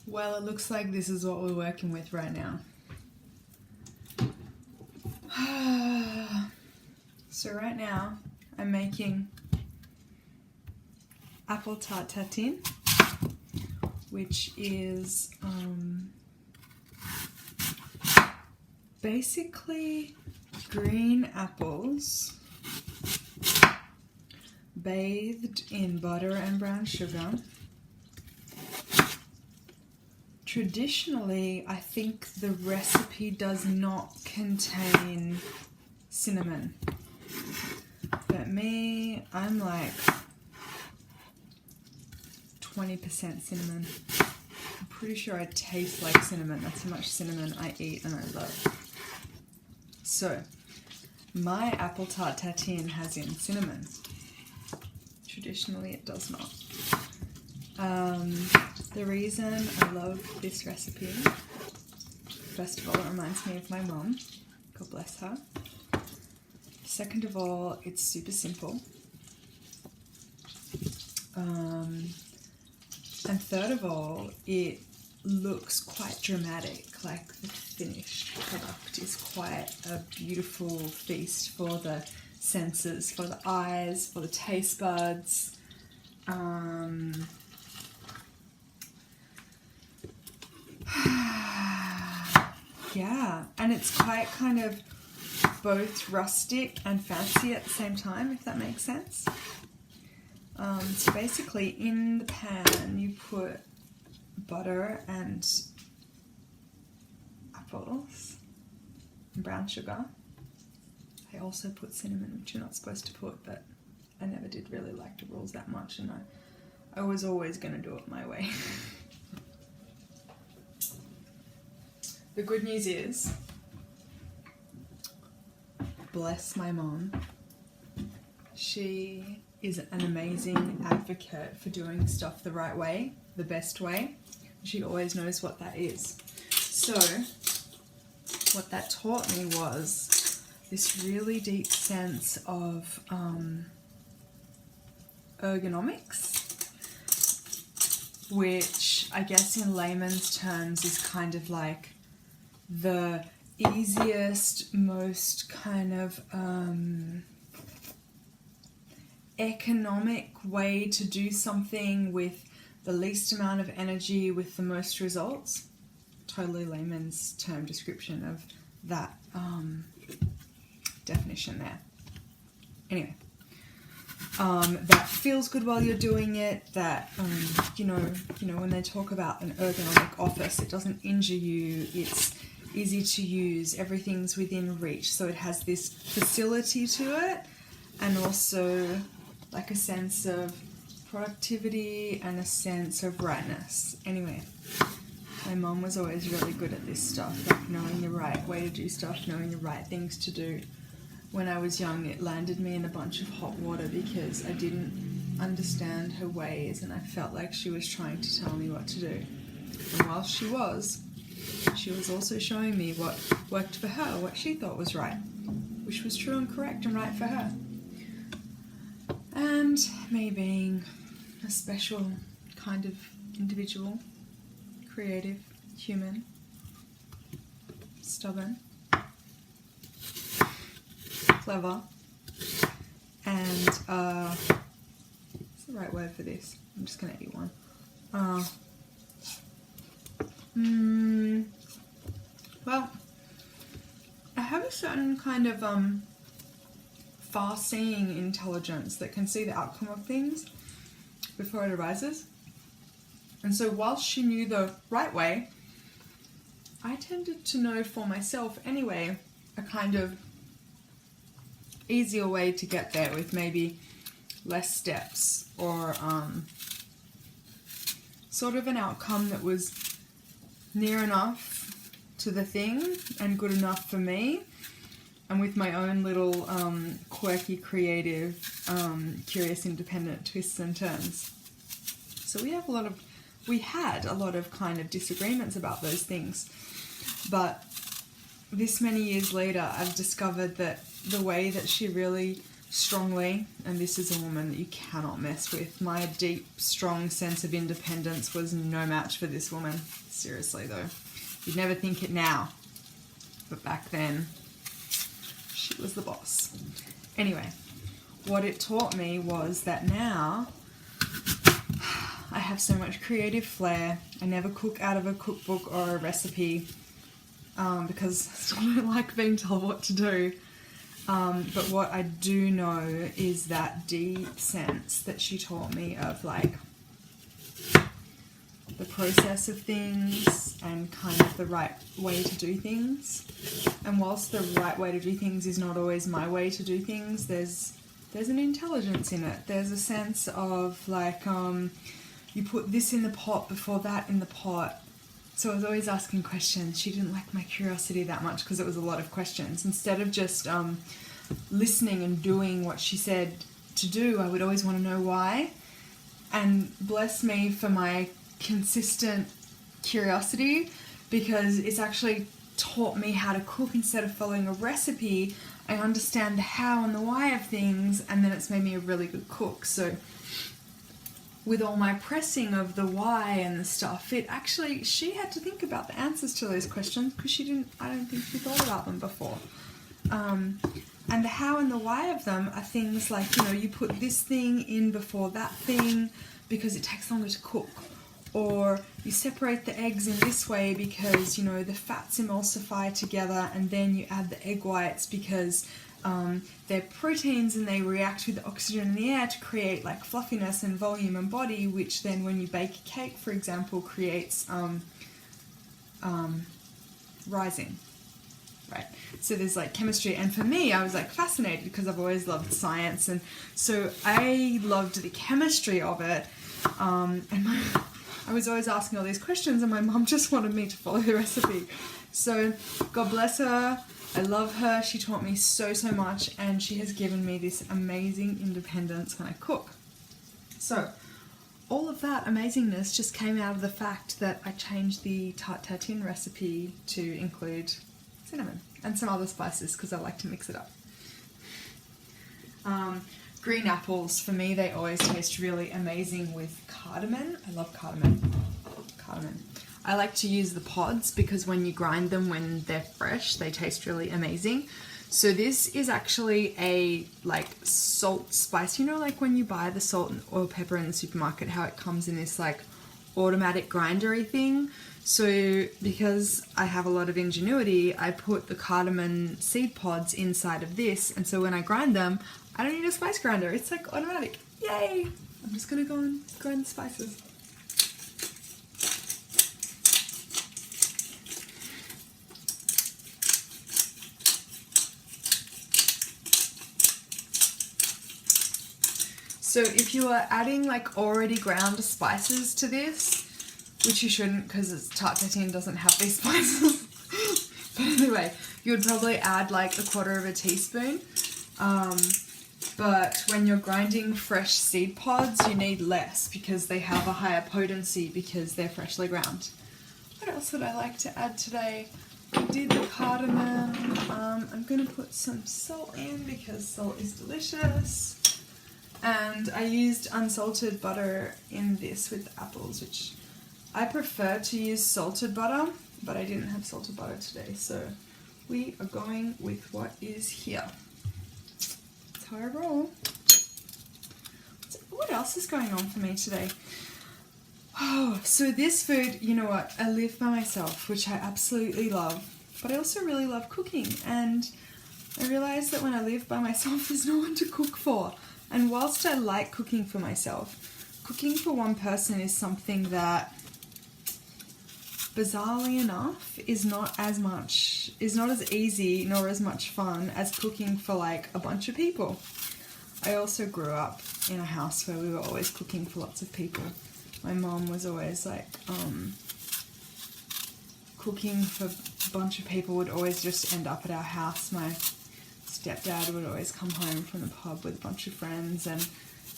Well, it looks like this is what we're working with right now. So right now I'm making Apple Tatin Tatin, which is basically green apples bathed in butter and brown sugar. Traditionally, I think the recipe does not contain cinnamon. But me, I'm like 20% cinnamon. I'm pretty sure I taste like cinnamon. That's how much cinnamon I eat and I love. So, my Apple Tatin Tatin has in cinnamon. Traditionally, it does not. The reason I love this recipe, first of all, it reminds me of my mom. God bless her. Second of all, it's super simple. And third of all, it looks quite dramatic, like the finished product is quite a beautiful feast for the senses, for the eyes, for the taste buds. Yeah, and it's quite kind of both rustic and fancy at the same time, if that makes sense. So basically in the pan you put butter and apples and brown sugar. I also put cinnamon, which you're not supposed to put, but I never did really like the rules that much, and I was always going to do it my way. The good news is, bless my mom, she is an amazing advocate for doing stuff the right way, the best way. She always knows what that is. So, what that taught me was this really deep sense of ergonomics, which I guess in layman's terms is kind of like the easiest, most kind of economic way to do something with the least amount of energy with the most results. Totally layman's term description of that definition there. Anyway, that feels good while you're doing it, that you know when they talk about an ergonomic office, it doesn't injure you, it's easy to use, everything's within reach, so it has this facility to it, and also like a sense of productivity and a sense of rightness. Anyway, my mom was always really good at this stuff, like knowing the right way to do stuff, knowing the right things to do. When I was young, it landed me in a bunch of hot water because I didn't understand her ways, and I felt like she was trying to tell me what to do. And while she was also showing me what worked for her, what she thought was right, which was true and correct and right for her. And me being a special kind of individual, creative, human, stubborn, clever, and what's the right word for this? I'm just gonna eat one. Well, I have a certain kind of far-seeing intelligence that can see the outcome of things before it arises. And so whilst she knew the right way, I tended to know for myself anyway a kind of easier way to get there with maybe less steps, or sort of an outcome that was near enough to the thing and good enough for me, and with my own little quirky, creative, curious, independent twists and turns. So we had a lot of kind of disagreements about those things, but this many years later I've discovered that the way that she really strongly, and this is a woman that you cannot mess with. My deep, strong sense of independence was no match for this woman. Seriously though. You'd never think it now, but back then, she was the boss. Anyway, what it taught me was that now I have so much creative flair. I never cook out of a cookbook or a recipe because I don't like being told what to do. But what I do know is that deep sense that she taught me of like the process of things and kind of the right way to do things. And whilst the right way to do things is not always my way to do things, there's an intelligence in it. There's a sense of like, you put this in the pot before that in the pot. So I was always asking questions. She didn't like my curiosity that much because it was a lot of questions. Instead of just listening and doing what she said to do, I would always want to know why. And bless me for my consistent curiosity, because it's actually taught me how to cook instead of following a recipe. I understand the how and the why of things, and then it's made me a really good cook. So with all my pressing of the why and the stuff, she had to think about the answers to those questions because I don't think she thought about them before. And the how and the why of them are things like, you put this thing in before that thing because it takes longer to cook. Or you separate the eggs in this way because, the fats emulsify together, and then you add the egg whites because they're proteins and they react with the oxygen in the air to create like fluffiness and volume and body, which then when you bake a cake, for example, creates rising. Right. So there's like chemistry, and for me, I was like fascinated because I've always loved science, and so I loved the chemistry of it. I was always asking all these questions, and my mum just wanted me to follow the recipe. So God bless her. I love her. She taught me so much, and she has given me this amazing independence when I cook. So all of that amazingness just came out of the fact that I changed the Tatin Tatin recipe to include cinnamon and some other spices because I like to mix it up. Green apples, for me, they always taste really amazing with cardamom. I love cardamom. I like to use the pods because when you grind them when they're fresh, they taste really amazing. So this is actually a like salt spice. Like when you buy the salt and oil pepper in the supermarket, how it comes in this like automatic grindery thing. So because I have a lot of ingenuity, I put the cardamom seed pods inside of this, and so when I grind them, I don't need a spice grinder. It's like automatic. Yay! I'm just gonna go and grind the spices. So if you are adding like already ground spices to this, which you shouldn't because Tatin Tatin doesn't have these spices. But anyway, you would probably add like 1/4 teaspoon. But when you're grinding fresh seed pods, you need less because they have a higher potency because they're freshly ground. What else would I like to add today? I did the cardamom. I'm going to put some salt in because salt is delicious. And I used unsalted butter in this with apples, which I prefer to use salted butter, but I didn't have salted butter today, so we are going with what is here. That's how I roll. What else is going on for me today? Oh, so this food, you know what, I live by myself, which I absolutely love, but I also really love cooking, and I realised that when I live by myself, there's no one to cook for. And whilst I like cooking for myself, cooking for one person is something that, bizarrely enough, is not as easy nor as much fun as cooking for like a bunch of people. I also grew up in a house where we were always cooking for lots of people. My mom was always like, cooking for a bunch of people would always just end up at our house. My stepdad would always come home from the pub with a bunch of friends, and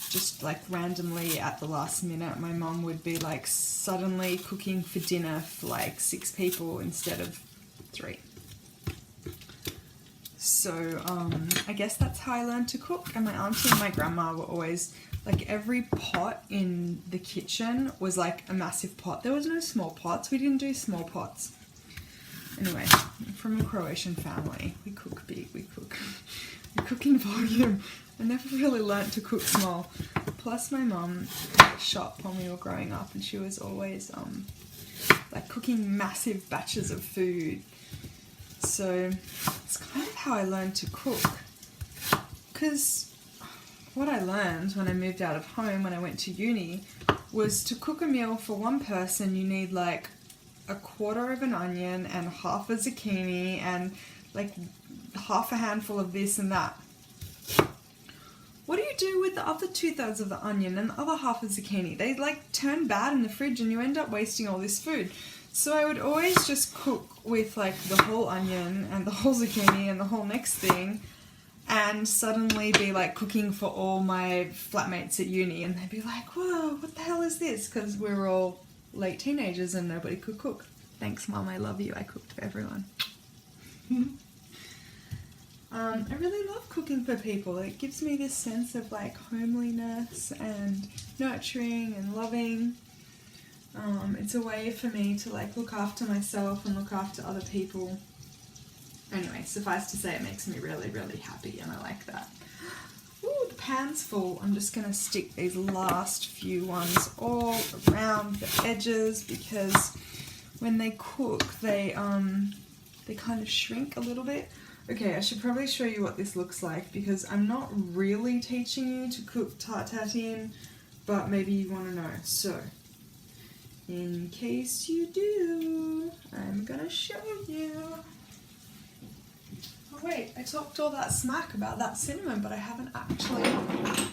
just like randomly at the last minute my mum would be like suddenly cooking for dinner for like 6 people instead of 3. So I guess that's how I learned to cook. And my auntie and my grandma were always like, every pot in the kitchen was like a massive pot. There was no small pots. We didn't do small pots. Anyway, I'm from a Croatian family. We cook big. We cook in volume. I never really learnt to cook small. Plus my mum had a shop when we were growing up, and she was always like cooking massive batches of food. So it's kind of how I learned to cook. Because what I learned when I moved out of home, when I went to uni, was to cook a meal for one person, you need like a quarter of an onion and half a zucchini and like half a handful of this and that. What do you do with the other 2/3 of the onion and the other half of zucchini? They like turn bad in the fridge and you end up wasting all this food. So I would always just cook with like the whole onion and the whole zucchini and the whole next thing, and suddenly be like cooking for all my flatmates at uni, and they'd be like, whoa, what the hell is this? Because we were all late teenagers and nobody could cook. Thanks, Mum, I love you. I cooked for everyone. I really love cooking for people. It gives me this sense of like homeliness and nurturing and loving. It's a way for me to like look after myself and look after other people. Anyway, suffice to say, it makes me really, really happy, and I like that. Ooh, the pan's full. I'm just going to stick these last few ones all around the edges, because when they cook, they kind of shrink a little bit. Okay, I should probably show you what this looks like, because I'm not really teaching you to cook tart tatin, but maybe you want to know. So, in case you do, I'm going to show you. Oh wait, I talked all that smack about that cinnamon, but I haven't actually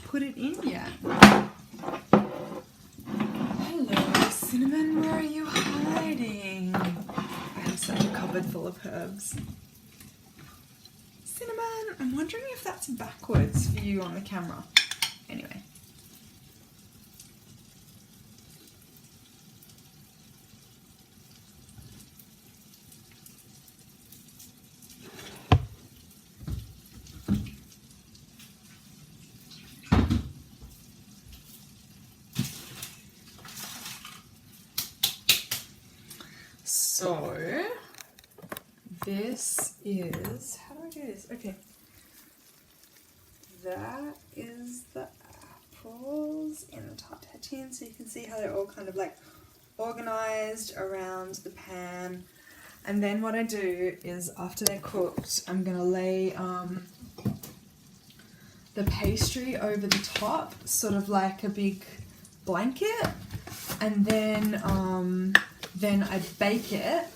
put it in yet. Hello, cinnamon, where are you hiding? I have such a cupboard full of herbs. Cinnamon, I'm wondering if that's backwards for you on the camera. Anyway. So, this is, how do I do this? Okay. That is the apples in the tart tatin, so you can see how they're all kind of like organized around the pan. And then what I do is, after they're cooked, I'm gonna lay the pastry over the top, sort of like a big blanket, and then I bake it.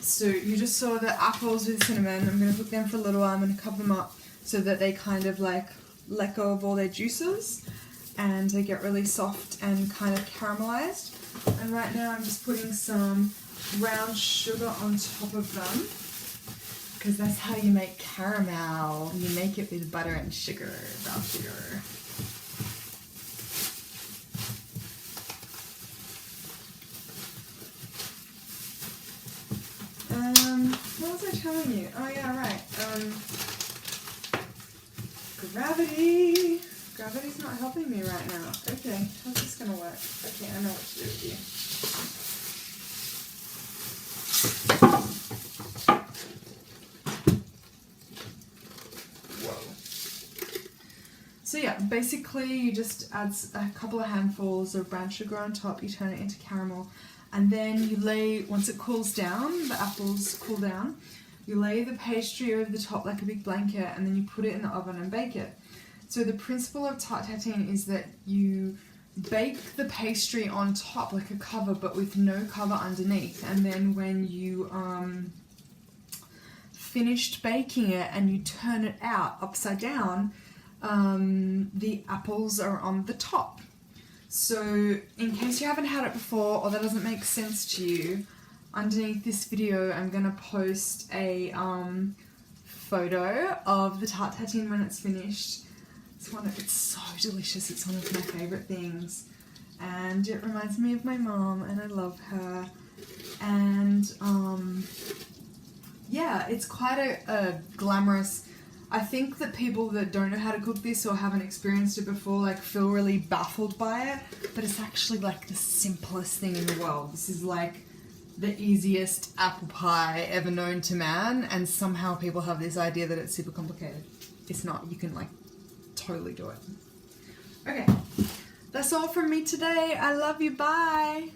So you just saw the apples with cinnamon. I'm going to cook them for a little while. I'm going to cover them up so that they kind of like let go of all their juices and they get really soft and kind of caramelized. And right now I'm just putting some brown sugar on top of them, because that's how you make caramel. You make it with butter and sugar, brown sugar. What was I telling you? Oh yeah, right. Gravity. Gravity's not helping me right now. Okay, how's this gonna work? Okay, I know what to do with you. Whoa. So yeah, basically you just add a couple of handfuls of brown sugar on top, you turn it into caramel, and then you lay, once it cools down, the apples cool down, you lay the pastry over the top like a big blanket, and then you put it in the oven and bake it. So the principle of tart tatin is that you bake the pastry on top like a cover, but with no cover underneath, and then when you finished baking it and you turn it out upside down, the apples are on the top. So in case you haven't had it before or that doesn't make sense to you, underneath this video I'm going to post a photo of the tart tatin when it's finished. It's so delicious, it's one of my favourite things, and it reminds me of my mom and I love her, and yeah, it's quite a glamorous. I think that people that don't know how to cook this or haven't experienced it before like feel really baffled by it, but it's actually like the simplest thing in the world. This is like the easiest apple pie ever known to man, and somehow people have this idea that it's super complicated. It's not. You can like totally do it. Okay, that's all from me today. I love you. Bye.